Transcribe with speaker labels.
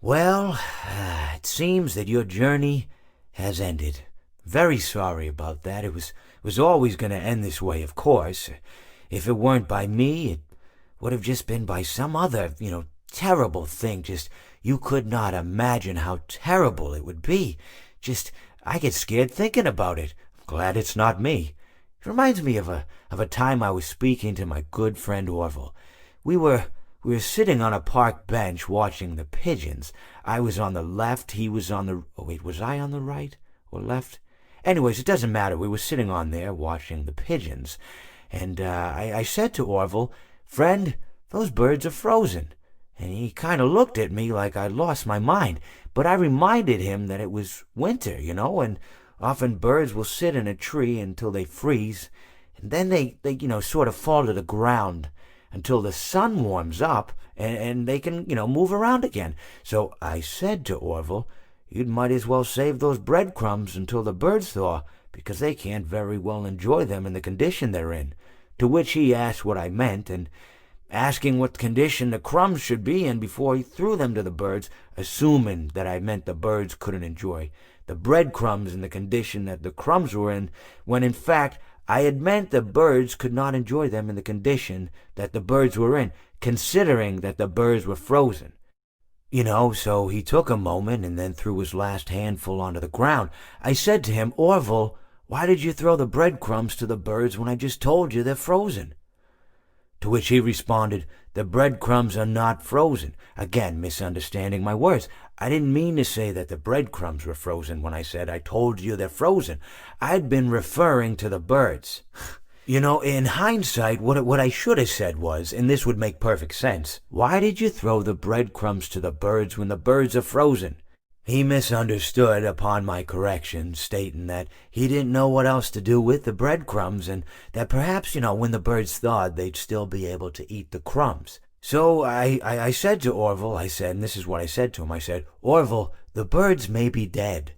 Speaker 1: Well, it seems that your journey has ended. Very sorry about that. It was always going to end this way, of course. If it weren't by me, it would have just been by some other, terrible thing. Just you could not imagine how terrible it would be. Just I get scared thinking about it. I'm glad it's not me. It reminds me of a time I was speaking to my good friend Orville. We were we were sitting on a park bench watching the pigeons. I was on the left, he was on the... Oh, wait, was I on the right or left? Anyways, it doesn't matter. We were sitting on there watching the pigeons. And I said to Orville, "Friend, those birds are frozen." And he kind of looked at me like I'd lost my mind. But I reminded him that it was winter, and often birds will sit in a tree until they freeze. And then they sort of fall to the ground until the sun warms up and they can, move around again. So I said to Orville, "You might as well save those breadcrumbs until the birds thaw, because they can't very well enjoy them in the condition they're in." To which he asked what I meant, and asking what condition the crumbs should be in before he threw them to the birds, assuming that I meant the birds couldn't enjoy the breadcrumbs in the condition that the crumbs were in, when in fact I had meant the birds could not enjoy them in the condition that the birds were in, considering that the birds were frozen. So he took a moment and then threw his last handful onto the ground. I said to him, "Orville, why did you throw the breadcrumbs to the birds when I just told you they're frozen?" To which he responded, "The breadcrumbs are not frozen." Again, misunderstanding my words. I didn't mean to say that the breadcrumbs were frozen when I said I told you they're frozen. I'd been referring to the birds. In hindsight, what I should have said was, and this would make perfect sense, "Why did you throw the breadcrumbs to the birds when the birds are frozen?" He misunderstood upon my correction, stating that he didn't know what else to do with the breadcrumbs, and that perhaps, when the birds thawed, they'd still be able to eat the crumbs. So I said to Orville, and this is what I said to him, I said, "Orville, the birds may be dead,